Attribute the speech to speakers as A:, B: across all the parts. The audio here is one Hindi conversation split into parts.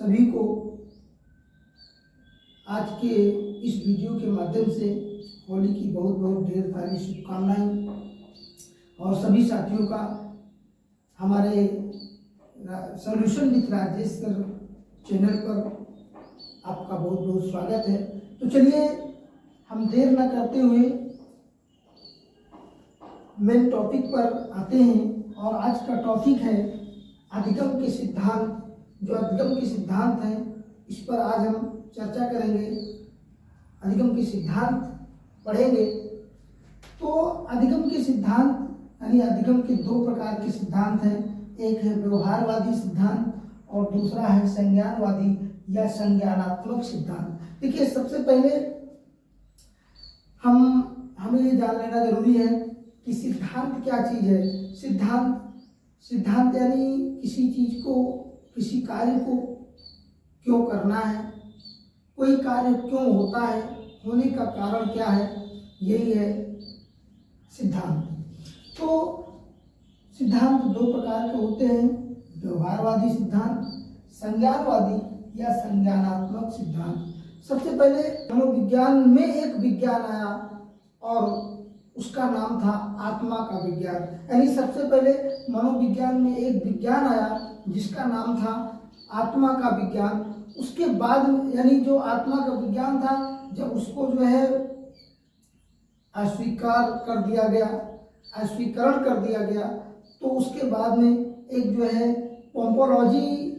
A: सभी को आज के इस वीडियो के माध्यम से होली की बहुत बहुत ढेर सारी शुभकामनाएं और सभी साथियों का हमारे solution with Rajesh sir channel पर आपका बहुत बहुत स्वागत है। तो चलिए हम देर न करते हुए मेन टॉपिक पर आते हैं और आज का टॉपिक है अधिगम के सिद्धांत। जो अधिगम के सिद्धांत हैं इस पर आज हम चर्चा करेंगे, अधिगम के सिद्धांत पढ़ेंगे। तो अधिगम के सिद्धांत यानी अधिगम के दो प्रकार के सिद्धांत हैं, एक है व्यवहारवादी सिद्धांत और दूसरा है संज्ञानवादी या संज्ञानात्मक सिद्धांत। देखिए, सबसे पहले हमें ये जान लेना जरूरी है कि सिद्धांत क्या चीज़ है। सिद्धांत यानी किसी चीज को, किसी कार्य को क्यों करना है, कोई कार्य क्यों होता है, होने का कारण क्या है, यही है सिद्धांत। तो सिद्धांत दो प्रकार के होते हैं, व्यवहारवादी सिद्धांत, संज्ञानवादी या संज्ञानात्मक सिद्धांत। सबसे पहले मनोविज्ञान में एक विज्ञान आया और उसका नाम था आत्मा का विज्ञान। यानी सबसे पहले मनोविज्ञान में एक विज्ञान आया जिसका नाम था आत्मा का विज्ञान। उसके बाद यानी जो आत्मा का विज्ञान था, जब उसको जो है अस्वीकार कर दिया गया, अस्वीकरण कर दिया गया, तो उसके बाद में एक जो है पोम्पोलॉजी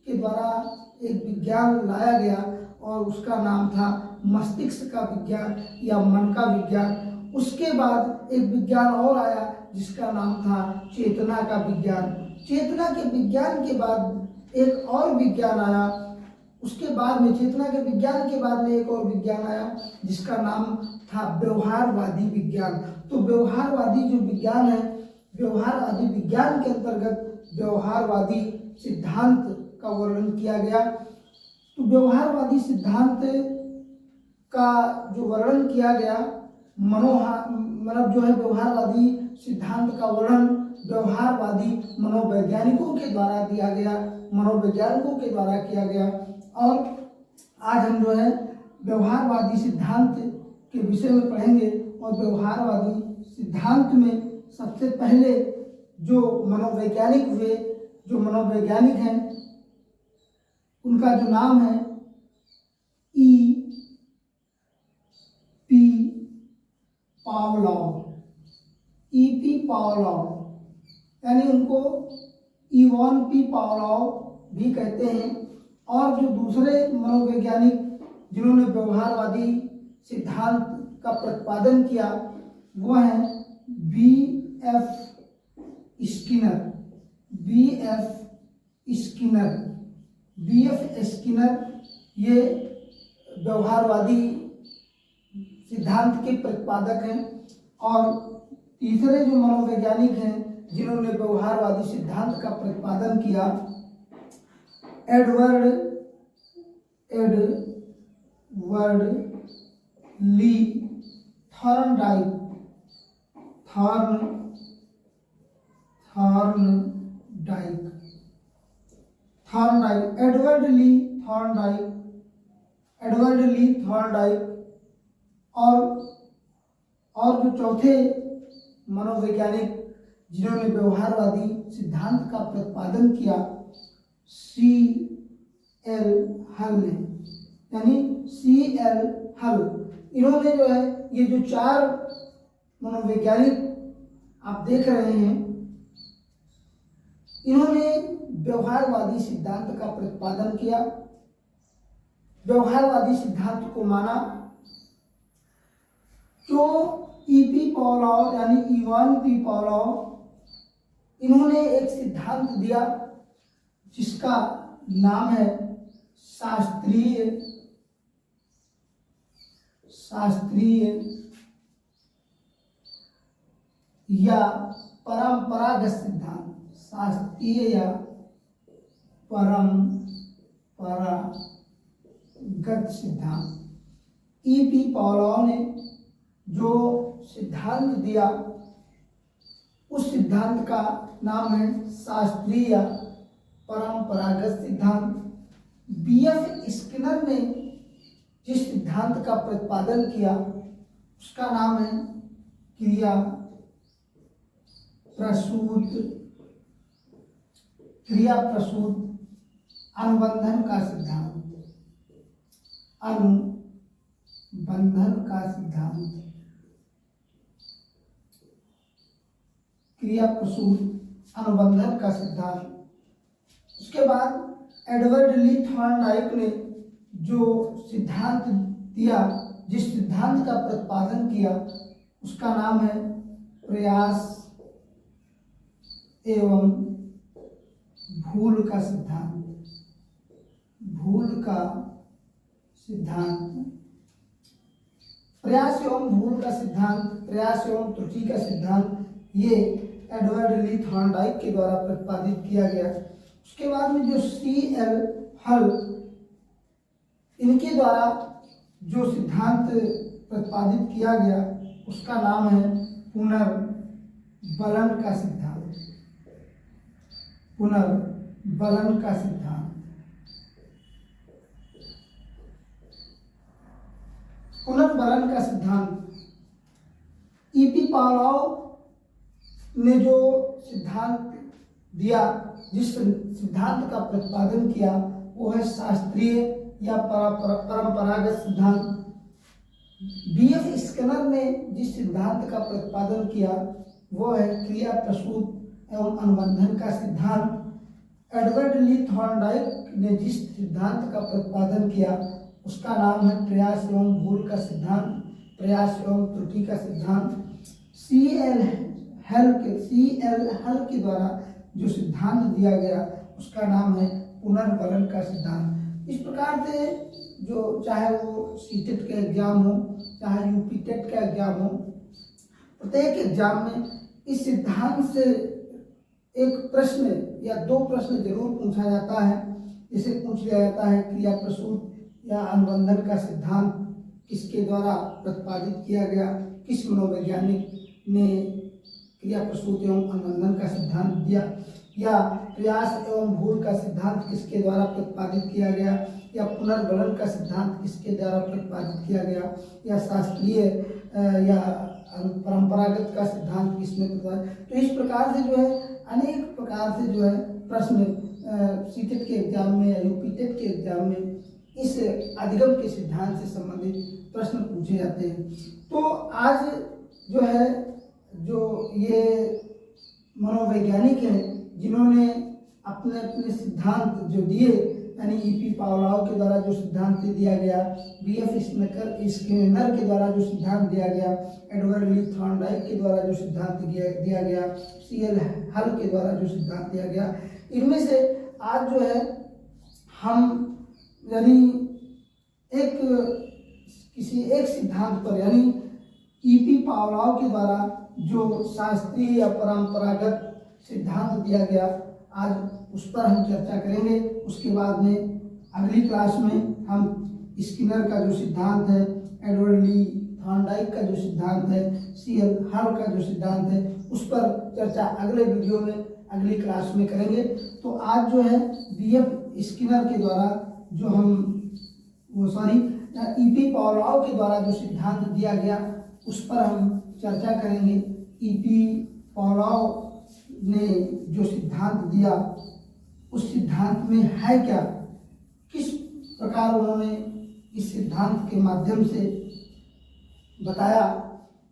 A: के द्वारा एक विज्ञान लाया गया और उसका नाम था मस्तिष्क का विज्ञान या मन का विज्ञान। उसके बाद एक विज्ञान और आया जिसका नाम था चेतना का विज्ञान। चेतना के विज्ञान के बाद एक और विज्ञान आया, उसके बाद में चेतना के विज्ञान के बाद में एक और विज्ञान आया जिसका नाम था व्यवहारवादी विज्ञान। तो व्यवहारवादी जो विज्ञान है, व्यवहारवादी विज्ञान के अंतर्गत व्यवहारवादी सिद्धांत का वर्णन किया गया। तो व्यवहारवादी सिद्धांत का जो वर्णन किया गया, मतलब जो है व्यवहारवादी सिद्धांत का वर्णन व्यवहारवादी मनोवैज्ञानिकों के द्वारा दिया गया, मनोवैज्ञानिकों के द्वारा किया गया। और आज हम जो है व्यवहारवादी सिद्धांत के विषय में पढ़ेंगे। और व्यवहारवादी सिद्धांत में सबसे पहले जो मनोवैज्ञानिक हुए, जो मनोवैज्ञानिक हैं, उनका जो नाम है E.P. पावलोव, यानी उनको इवान पी पावलोव भी कहते हैं। और जो दूसरे मनोवैज्ञानिक जिन्होंने व्यवहारवादी सिद्धांत का प्रतिपादन किया वो हैं B.F. स्किनर। ये व्यवहारवादी सिद्धांत के प्रतिपादक हैं। और तीसरे जो मनोवैज्ञानिक हैं जिन्होंने व्यवहारवादी सिद्धांत का प्रतिपादन किया, एडवर्ड ली थॉर्नडाइक। एडवर्ड ली थॉर्नडाइक। और जो चौथे मनोवैज्ञानिक जिन्होंने व्यवहारवादी सिद्धांत का प्रतिपादन किया, C.L. हल ने, यानी C.L. हल। इन्होंने जो है ये जो चार मनोवैज्ञानिक आप देख रहे हैं, इन्होंने व्यवहारवादी सिद्धांत का प्रतिपादन किया, व्यवहारवादी सिद्धांत को माना। जो E.P. पावलोव यानी इवान पी पावलोव, इन्होंने एक सिद्धांत दिया जिसका नाम है शास्त्रीय या परंपरागत सिद्धांत। शास्त्रीय या परंपरागत सिद्धांत। E.P. पावलोव ने जो सिद्धांत दिया उस सिद्धांत का नाम है शास्त्रीय परंपरागत सिद्धांत। बीएफ स्किनर ने जिस सिद्धांत का प्रतिपादन किया उसका नाम है क्रिया प्रसूत अनुबंधन का सिद्धांत। अनुबंधन का सिद्धांत, क्रिया प्रसूत अनुबंधन का सिद्धांत। उसके बाद एडवर्ड ली थॉर्नडाइक ने जो सिद्धांत दिया, जिस सिद्धांत का प्रतिपादन किया उसका नाम है प्रयास एवं भूल का सिद्धांत। भूल का सिद्धांत, प्रयास एवं भूल का सिद्धांत, प्रयास एवं त्रुटि का सिद्धांत, ये एडवर्ड ली थॉर्नडाइक के द्वारा प्रतिपादित किया गया। उसके बाद में जो C.L. हल, इनके द्वारा जो सिद्धांत प्रतिपादित किया गया उसका नाम है पुनर्बलन का सिद्धांत। पुनर्बलन का सिद्धांत, पुनर्बलन का सिद्धांत। E.P. पावलोव ने जो सिद्धांत दिया, जिस सिद्धांत का प्रतिपादन किया वो है शास्त्रीय या परंपरागत सिद्धांत। बीएफ स्किनर ने जिस सिद्धांत का प्रतिपादन किया वो है क्रिया प्रसूत एवं अनुबंधन का सिद्धांत। एडवर्ड ली थॉर्नडाइक ने जिस सिद्धांत का प्रतिपादन किया उसका नाम है प्रयास एवं भूल का सिद्धांत, प्रयास एवं त्रुटि का सिद्धांत। C.L. हल के द्वारा जो सिद्धांत दिया गया उसका नाम है पुनर्बलन का सिद्धांत। इस प्रकार से जो चाहे वो सीटेट का एग्जाम हो, चाहे यूपी टेट का एग्जाम हो, प्रत्येक एग्जाम में इस सिद्धांत से एक प्रश्न या दो प्रश्न जरूर पूछा जाता है। जिसे पूछ लिया जाता है क्रिया प्रसूत या अनुबंधन का सिद्धांत किसके द्वारा प्रतिपादित किया गया, किस मनोवैज्ञानिक ने क्रिया प्रसूत एवं अनुबंधन का सिद्धांत दिया, या प्रयास एवं भूल का सिद्धांत किसके द्वारा प्रतिपादित किया गया, या पुनर्बलन का सिद्धांत किसके द्वारा प्रतिपादित किया गया, या शास्त्रीय या परंपरागत का सिद्धांत किसने प्रतिपादित। तो इस प्रकार से जो है अनेक प्रकार से जो है प्रश्न सीटेट के एग्जाम में या यूपी टेट के एग्जाम में इस अधिगम के सिद्धांत से संबंधित प्रश्न पूछे जाते हैं। तो आज जो है जो ये मनोवैज्ञानिक हैं जिन्होंने अपने अपने सिद्धांत जो दिए, यानी E.P. पावलोव के द्वारा जो सिद्धांत दिया गया, बीएफ स्किनर के द्वारा जो सिद्धांत दिया गया, एडवर्ड ली थॉर्नडाइक के द्वारा जो सिद्धांत दिया गया, C.L. हल के द्वारा जो सिद्धांत दिया गया, इनमें से आज जो है हम यानी किसी एक सिद्धांत पर, यानी E.P. पावलोव के द्वारा जो शास्त्रीय या परंपरागत सिद्धांत दिया गया, आज उस पर हम चर्चा करेंगे। उसके बाद में अगली क्लास में हम स्किनर का जो सिद्धांत है, एडवर्ड ली थॉर्नडाइक का जो सिद्धांत है, C.L. हल का जो सिद्धांत है, उस पर चर्चा अगले वीडियो में अगली क्लास में करेंगे। तो आज जो है बीएफ स्किनर के द्वारा जो E.P. पावलोव के द्वारा जो सिद्धांत दिया गया उस पर हम चर्चा करेंगे। E.P. पावलोव ने जो सिद्धांत दिया उस सिद्धांत में है क्या, किस प्रकार उन्होंने इस सिद्धांत के माध्यम से बताया।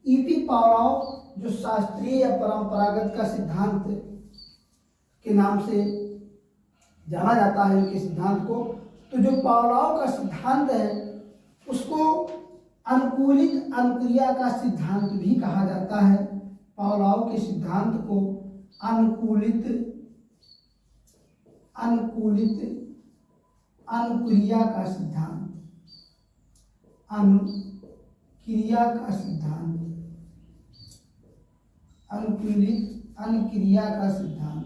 A: E.P. पावलोव जो शास्त्रीय या परंपरागत का सिद्धांत के नाम से जाना जाता है उनके सिद्धांत को, तो जो पावलोव का सिद्धांत है उसको अनुकूलित अनुक्रिया का सिद्धांत भी कहा जाता है। पावलोव के सिद्धांत को अनुकूलित अनुक्रिया का सिद्धांत, अनुक्रिया का सिद्धांत, अनुकूलित अनुक्रिया का सिद्धांत,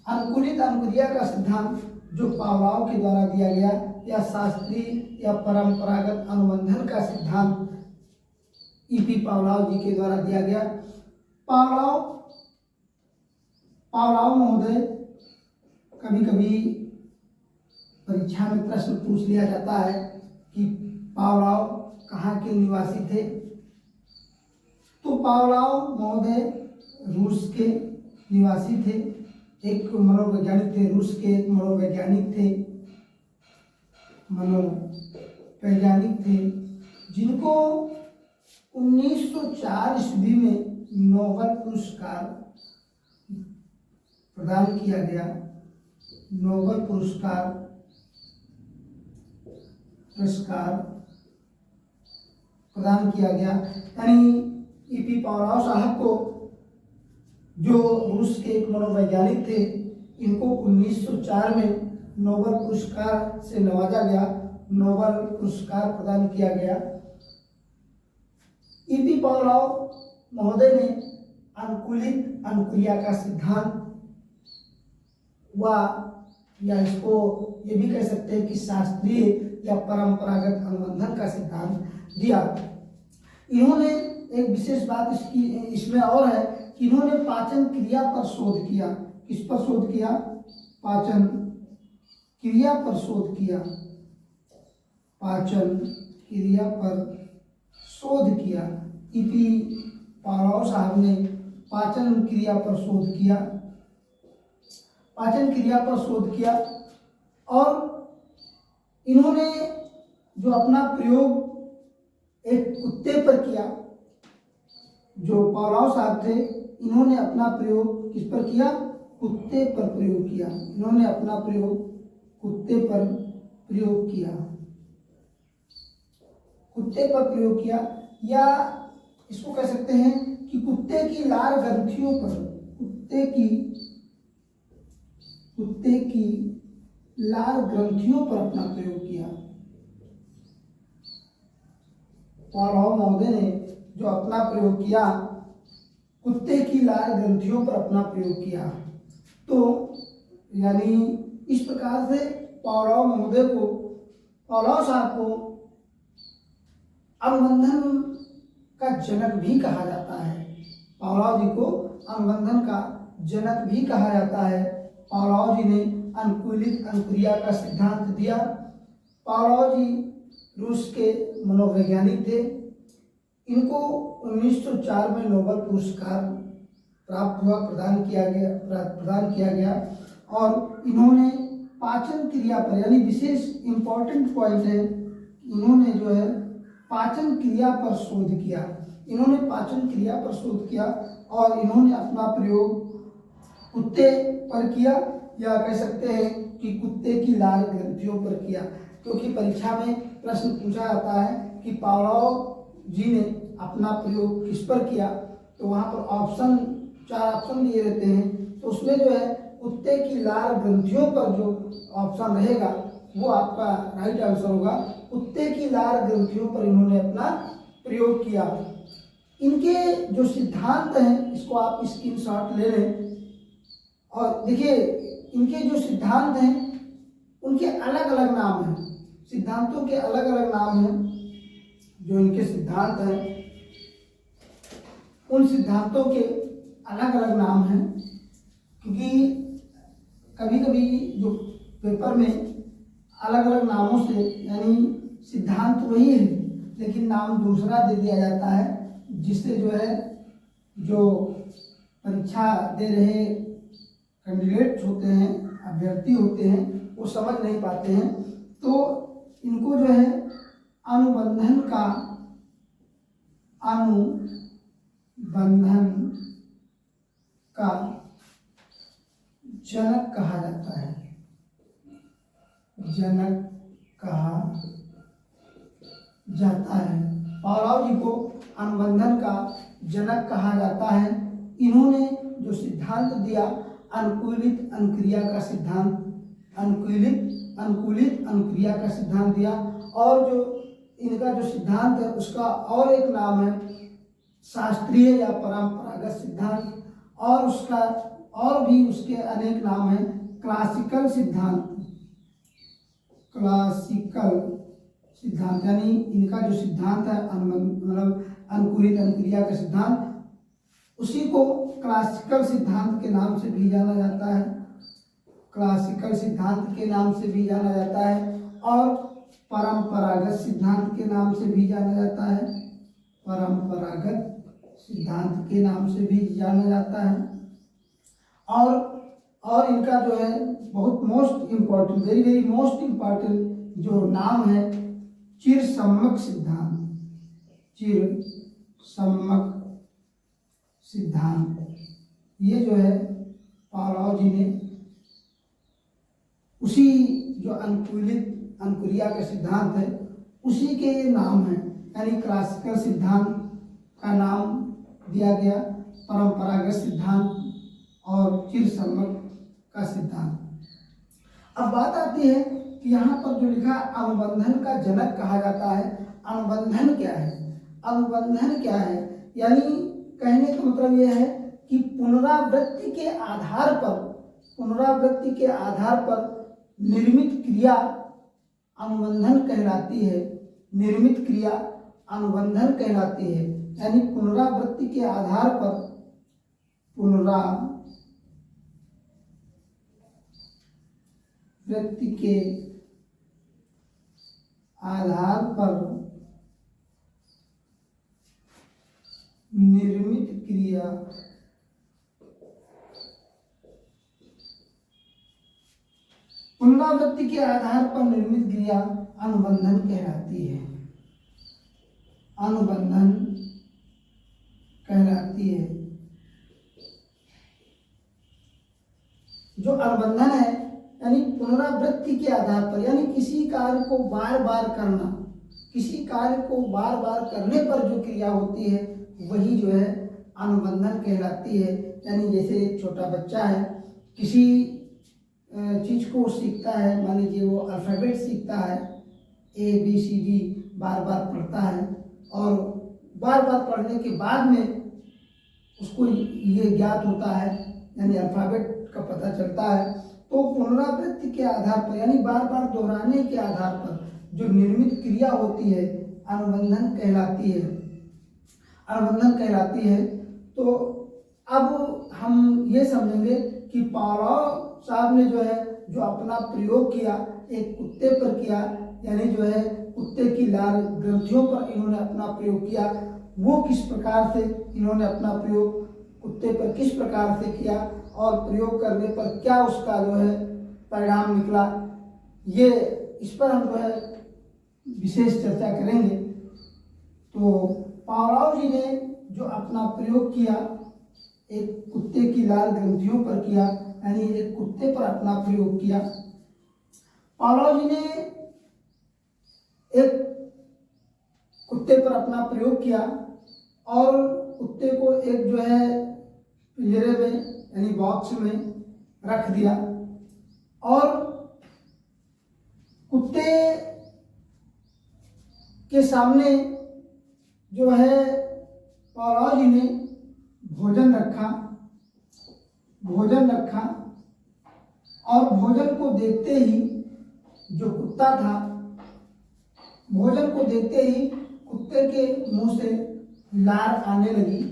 A: अनुकूलित अनुक्रिया का सिद्धांत जो पावलोव के द्वारा दिया गया, या शास्त्रीय या परंपरागत अनुबंधन का सिद्धांत E.P. पावलोव जी के द्वारा दिया गया। पावलोव महोदय कभी कभी परीक्षा में प्रश्न पूछ लिया जाता है कि पावलोव कहाँ के निवासी थे। तो पावलोव महोदय रूस के निवासी थे, एक मनोवैज्ञानिक थे, रूस के एक मनोवैज्ञानिक थे जिनको 1904 ईस्वी में नोबेल पुरस्कार प्रदान किया गया। नोबेल पुरस्कार प्रदान किया गया, यानी ईपी पावलोव साहब को, जो रूस के एक मनोवैज्ञानिक थे, इनको 1904 में नोबेल पुरस्कार से नवाजा गया, नोबेल पुरस्कार प्रदान किया गया। ईपी पावलोव महोदय ने अनुकूलित अनुक्रिया का सिद्धांत या इसको ये भी कह सकते हैं कि शास्त्रीय या परंपरागत अनुबंधन का सिद्धांत दिया। इन्होंने एक विशेष बात इसमें और है कि इन्होंने पाचन क्रिया पर शोध किया। किस पर शोध किया? पाचन क्रिया पर शोध किया। पाचन क्रिया पर शोध किया। ईपी पावलोव साहब ने पाचन क्रिया पर शोध किया। पाचन क्रिया पर शोध किया और इन्होंने जो अपना प्रयोग एक कुत्ते पर किया। जो पावलोव साहब थे, इन्होंने अपना प्रयोग किस पर किया? कुत्ते पर प्रयोग किया। इन्होंने अपना प्रयोग कुत्ते पर प्रयोग किया। कुत्ते पर प्रयोग किया, या इसको कह सकते हैं कि कुत्ते की लार ग्रंथियों पर, कुत्ते की लार ग्रंथियों पर अपना प्रयोग किया। पावलोव महोदय ने जो अपना प्रयोग किया, कुत्ते की लार ग्रंथियों पर अपना प्रयोग किया। तो यानी इस प्रकार से पावलोव साहब को अनुबंधन का जनक भी कहा जाता है। पावलोव जी को अनुबंधन का जनक भी कहा जाता है। पावलोव जी ने अनुकूलित अनुक्रिया का सिद्धांत दिया। पावलोव जी रूस के मनोवैज्ञानिक थे। इनको 1904 में नोबेल पुरस्कार प्राप्त हुआ, प्रदान किया गया और इन्होंने पाचन क्रिया पर, यानी विशेष इम्पोर्टेंट पॉइंट है, इन्होंने जो है पाचन क्रिया पर शोध किया। इन्होंने पाचन क्रिया पर शोध किया और इन्होंने अपना प्रयोग कुत्ते पर किया, या कह सकते हैं कि कुत्ते की लार ग्रंथियों पर किया। क्योंकि परीक्षा में प्रश्न पूछा जाता है कि पावलोव जी ने अपना प्रयोग किस पर किया, तो वहाँ पर 4 ऑप्शन दिए रहते हैं। तो उसमें जो है कुत्ते की लार ग्रंथियों पर जो ऑप्शन रहेगा वो आपका राइट आंसर होगा। कुत्ते की लार ग्रंथियों पर इन्होंने अपना प्रयोग किया। इनके जो सिद्धांत हैं, इसको आप स्क्रीनशॉट ले लें और देखिए, इनके जो सिद्धांत हैं उनके अलग अलग नाम हैं। सिद्धांतों के अलग अलग नाम हैं। जो इनके सिद्धांत हैं, उन सिद्धांतों के अलग अलग नाम हैं, क्योंकि कभी कभी जो पेपर में अलग अलग नामों से, यानी सिद्धांत वही है लेकिन नाम दूसरा दे दिया जाता है, जिससे जो है जो परीक्षा दे रहे कैंडिडेट्स होते हैं, अभ्यर्थी होते हैं, वो समझ नहीं पाते हैं। तो इनको जो है अनुबंधन का जनक कहा जाता है। जनक कहा जाता है। पावलोव जी को अनुबंधन का जनक कहा जाता है। इन्होंने जो सिद्धांत दिया, अनुकूलित अनुक्रिया का सिद्धांत, अनुकूलित अनुक्रिया का सिद्धांत दिया। और जो इनका जो सिद्धांत है उसका और एक नाम है शास्त्रीय या परंपरागत सिद्धांत, और उसका और भी उसके अनेक नाम हैं। क्लासिकल सिद्धांत, यानी इनका जो सिद्धांत है, मतलब अनुकूलित अनुक्रिया का सिद्धांत, उसी को क्लासिकल सिद्धांत के नाम से भी जाना जाता है। क्लासिकल सिद्धांत के नाम से भी जाना जाता है और परंपरागत सिद्धांत के नाम से भी जाना जाता है। परंपरागत सिद्धांत के नाम से भी जाना जाता है। और इनका जो है बहुत most important, very very most important जो नाम है चिरसम्मक सिद्धांत। चिरसम्मक सिद्धांत ये जो है पावलोव जी ने उसी जो अनुक्रिया का सिद्धांत है उसी के ये नाम है, यानी क्लासिकल सिद्धांत का नाम दिया गया, परंपरागत सिद्धांत और चिरसम्मक का सिद्धांत। अब बात आती है कि यहाँ पर जो लिखा अनुबंधन का जनक कहा जाता है। अनुबंधन क्या है? अनुबंधन क्या है? यानी कहने का मतलब यह है कि पुनरावृत्ति के आधार पर निर्मित क्रिया अनुबंधन कहलाती है। निर्मित क्रिया अनुबंधन कहलाती है, यानी पुनरावृत्ति के आधार पर निर्मित क्रिया पुनरावृत्ति के आधार पर निर्मित क्रिया अनुबंधन कहलाती है। अनुबंधन कहलाती है। जो अनुबंधन है यानी पुनरावृत्ति के आधार पर, यानी किसी कार्य को बार बार करना, किसी कार्य को बार बार करने पर जो क्रिया होती है वही जो है अनुबंधन कहलाती है। यानी जैसे एक छोटा बच्चा है, किसी चीज़ को सीखता है, मान लीजिए वो अल्फ़ाबेट सीखता है, ABCD बार बार पढ़ता है और बार बार पढ़ने के बाद में उसको ये ज्ञात होता है, यानी अल्फ़ाबेट का पता चलता है। तो पुनरावृत्ति के आधार पर यानी बार बार दोहराने के आधार पर जो निर्मित क्रिया होती है अनुबंधन कहलाती है। अनुबंधन कहलाती है। तो अब हम ये समझेंगे कि पावलोव साहब ने जो अपना प्रयोग किया एक कुत्ते पर किया, यानी जो है कुत्ते की लार ग्रंथियों पर इन्होंने अपना प्रयोग किया। वो किस प्रकार से इन्होंने अपना प्रयोग कुत्ते पर किस प्रकार से किया और प्रयोग करने पर क्या उसका जो है परिणाम निकला, ये इस पर हम जो है विशेष चर्चा करेंगे। तो पावलोव जी ने जो अपना प्रयोग किया एक कुत्ते की लार ग्रंथियों पर किया, यानी एक कुत्ते पर अपना प्रयोग किया। पावलोव जी ने एक कुत्ते पर अपना प्रयोग किया और कुत्ते को एक जो है पिंजरे में यानी बॉक्स में रख दिया और कुत्ते के सामने जो है पावलोव जी ने भोजन रखा और भोजन को देखते ही जो कुत्ता था, भोजन को देखते ही कुत्ते के मुंह से लार आने लगी।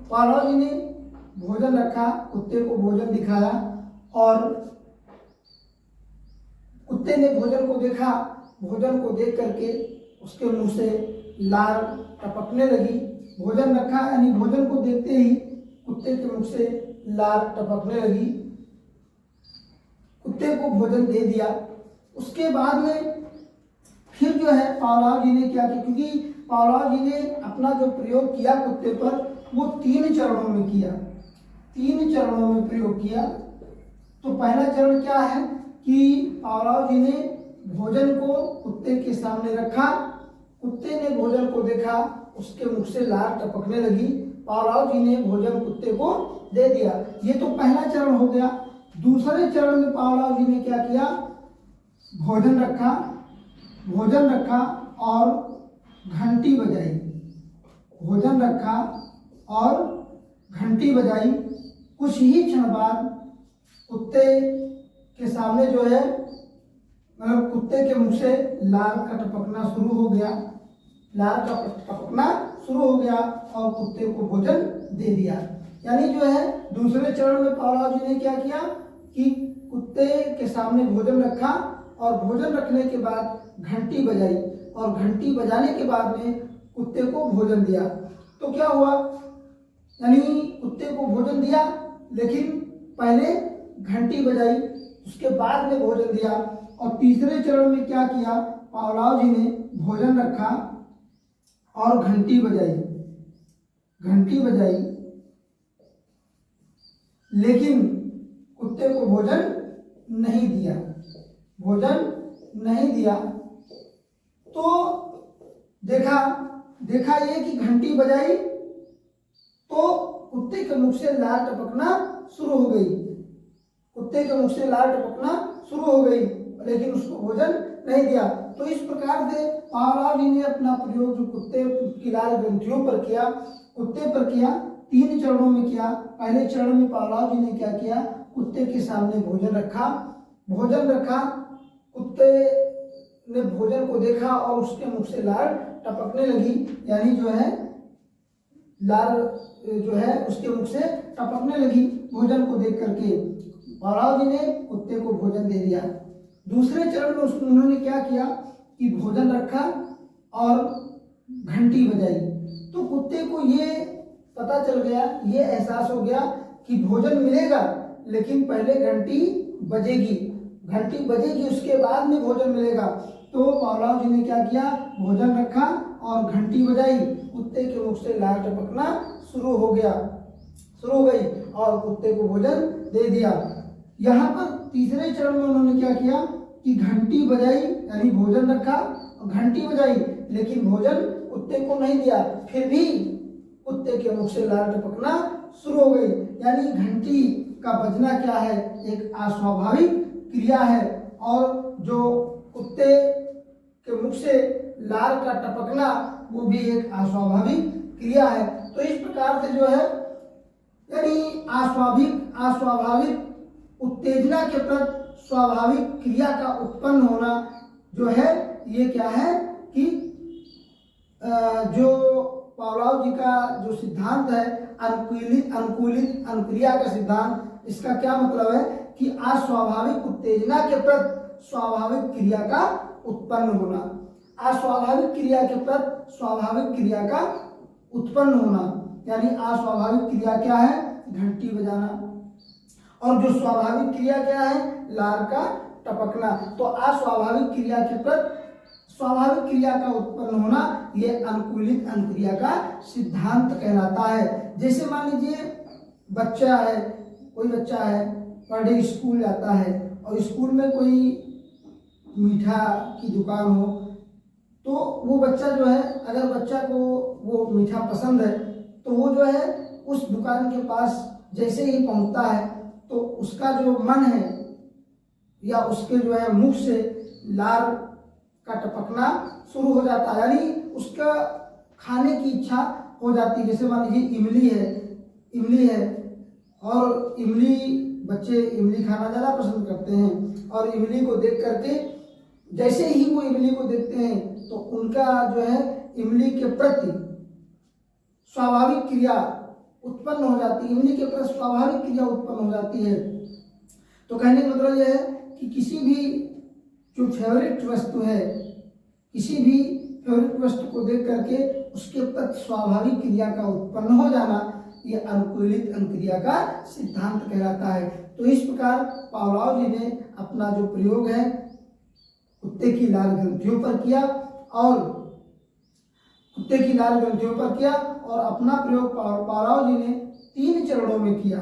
A: पावलोव जी ने भोजन रखा, कुत्ते को भोजन दिखाया और कुत्ते ने भोजन को देखा। भोजन को देख करके उसके मुंह से लार टपकने लगी। भोजन रखा यानी भोजन को देखते ही कुत्ते के मुंह से लार टपकने लगी। कुत्ते को भोजन दे दिया। उसके बाद में फिर जो है पावलोव जी ने क्या किया, क्योंकि पावलोव जी ने अपना जो प्रयोग किया कुत्ते पर वो 3 चरणों में किया, 3 चरणों में प्रयोग किया। तो पहला चरण क्या है कि पावलोव जी ने भोजन को कुत्ते के सामने रखा, कुत्ते ने भोजन को देखा, उसके मुख से लार टपकने लगी। पावलोव जी ने भोजन कुत्ते को दे दिया। ये तो पहला चरण हो गया। दूसरे चरण में पावलोव जी ने क्या किया, भोजन रखा और घंटी बजाई। भोजन रखा और घंटी बजाई। कुछ ही क्षण बाद कुत्ते के सामने जो है मतलब कुत्ते के मुख से लार का टपकना शुरू हो गया, लार का टपकना शुरू हो गया और कुत्ते को भोजन दे दिया। यानी जो है दूसरे चरण में पावलोव जी ने क्या किया, कि कुत्ते के सामने भोजन रखा और भोजन रखने के बाद घंटी बजाई और घंटी बजाने के बाद में कुत्ते को भोजन दिया। तो क्या हुआ, यानी कुत्ते को भोजन दिया लेकिन पहले घंटी बजाई, उसके बाद में भोजन दिया। और तीसरे चरण में क्या किया, पावलाव जी ने भोजन रखा और घंटी बजाई लेकिन कुत्ते को भोजन नहीं दिया। तो देखा ये कि घंटी बजाई तो कुत्ते के मुख से लार टपकना शुरू हो गई लेकिन उसको भोजन नहीं दिया। तो इस प्रकार से पावलाव जी ने अपना प्रयोग जो कुत्ते की लार ग्रंथियों पर किया, 3 चरणों में किया। पहले चरण में पावलाव जी ने क्या किया, कुत्ते के सामने भोजन रखा, कुत्ते ने भोजन को देखा और उसके मुख से लार टपकने लगी, यानी जो है लार जो है उसके मुख से टपकने लगी भोजन को देख करके। पावलाव जी ने कुत्ते को भोजन दे दिया। दूसरे चरण में उन्होंने क्या किया कि भोजन रखा और घंटी बजाई। तो कुत्ते को ये पता चल गया, ये एहसास हो गया कि भोजन मिलेगा लेकिन पहले घंटी बजेगी उसके बाद में भोजन मिलेगा। तो पावलाव जी ने क्या किया, भोजन रखा और घंटी बजाई, कुत्ते के मुख से लार टपकना शुरू हो गई और कुत्ते को भोजन दे दिया। यहाँ पर तीसरे चरण में उन्होंने क्या किया कि घंटी बजाई, यानी भोजन रखा और घंटी बजाई लेकिन भोजन कुत्ते को नहीं दिया, फिर भी कुत्ते के मुख से लार टपकना शुरू हो गई। यानी घंटी का बजना क्या है, एक अस्वाभाविक क्रिया है और जो कुत्ते के मुख से लार का टपकना वो भी एक अस्वाभाविक क्रिया है। तो इस प्रकार से जो है, यानी अस्वाभाविक उत्तेजना के प्रति स्वाभाविक क्रिया का उत्पन्न होना जो है, ये क्या है कि जो पावलाव जी का जो सिद्धांत है अनुकूलित अनुक्रिया का सिद्धांत, इसका क्या मतलब है कि अस्वाभाविक उत्तेजना के प्रति स्वाभाविक क्रिया का उत्पन्न होना, अस्वाभाविक क्रिया के प्रति स्वाभाविक क्रिया का उत्पन्न होना। यानी अस्वाभाविक क्रिया क्या है, घंटी बजाना, और जो स्वाभाविक क्रिया क्या है, लार का टपकना। तो अस्वाभाविक क्रिया के प्रति स्वाभाविक क्रिया का उत्पन्न होना, ये अनुकूलित अनुक्रिया का सिद्धांत कहलाता है। जैसे मान लीजिए कोई बच्चा है पढ़ने स्कूल जाता है और स्कूल में कोई मीठा की दुकान हो, तो वो बच्चा जो है, अगर बच्चा को वो मीठा पसंद है तो वो जो है उस दुकान के पास जैसे ही पहुंचता है तो उसका जो मन है या उसके जो है मुख से लार का टपकना शुरू हो जाता है, यानी उसका खाने की इच्छा हो जाती है। जैसे मान लीजिए इमली है और बच्चे इमली खाना ज़्यादा पसंद करते हैं और इमली को देख करके जैसे ही वो इमली को देखते हैं तो उनका जो है इमली के प्रति स्वाभाविक क्रिया उत्पन्न हो जाती है, इमली के प्रति स्वाभाविक क्रिया उत्पन्न हो जाती है। तो कहने का मतलब यह है कि किसी भी जो फेवरेट वस्तु है, किसी भी फेवरेट वस्तु को देख करके उसके प्रति स्वाभाविक क्रिया का उत्पन्न हो जाना, ये अनुकूलित अनुक्रिया का सिद्धांत कहलाता है। तो इस प्रकार पावलाव जी ने अपना जो प्रयोग है कुत्ते की लार ग्रंथियों पर किया और अपना प्रयोग पावलाव जी ने 3 चरणों में किया।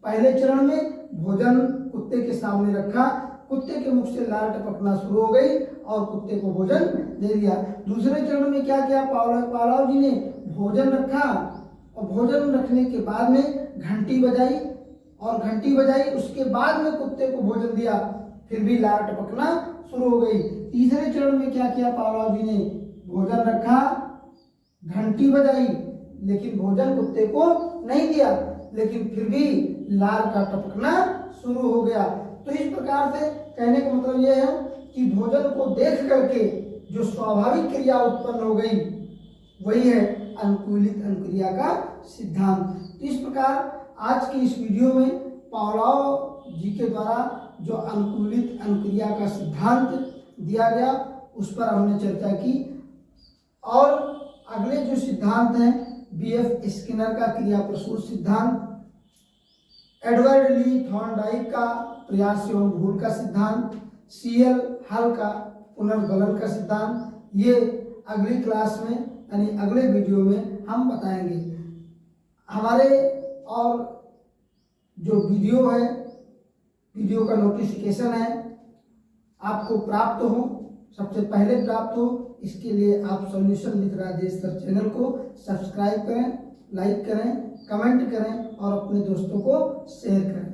A: पहले चरण में भोजन कुत्ते के सामने रखा, कुत्ते के मुख से लार टपकना शुरू हो गई और कुत्ते को भोजन दे दिया। दूसरे चरण में क्या किया, पावलाव जी ने भोजन रखा और भोजन रखने के बाद में घंटी बजाई, उसके बाद में कुत्ते को भोजन दिया, फिर भी लार टपकना शुरू हो गई। तीसरे चरण में क्या किया, पावलाव जी ने भोजन रखा, घंटी बजाई, लेकिन भोजन कुत्ते को नहीं दिया, लेकिन फिर भी लार का टपकना शुरू हो गया। तो इस प्रकार से कहने का मतलब यह है कि भोजन को देख करके जो स्वाभाविक क्रिया उत्पन्न हो गई वही है अनुकूलित अनुक्रिया का सिद्धांत। इस प्रकार आज की इस वीडियो में पावलाव जी के द्वारा जो अनुकूलित अनुक्रिया का सिद्धांत दिया गया उस पर हमने चर्चा की। और अगले जो सिद्धांत हैं बीएफ स्किनर का क्रिया प्रसूत सिद्धांत, एडवर्ड ली थॉर्नडाइक का प्रयास एवं भूल का सिद्धांत, सीएल हल का पुनर्गलन का सिद्धांत, ये अगली क्लास में यानी अगले वीडियो में हम बताएंगे। हमारे और जो वीडियो है, वीडियो का नोटिफिकेशन है आपको प्राप्त हो, सबसे पहले प्राप्त हो, इसके लिए आप solution with Rajesh sir channel को सब्सक्राइब करें, लाइक करें, कमेंट करें और अपने दोस्तों को शेयर करें।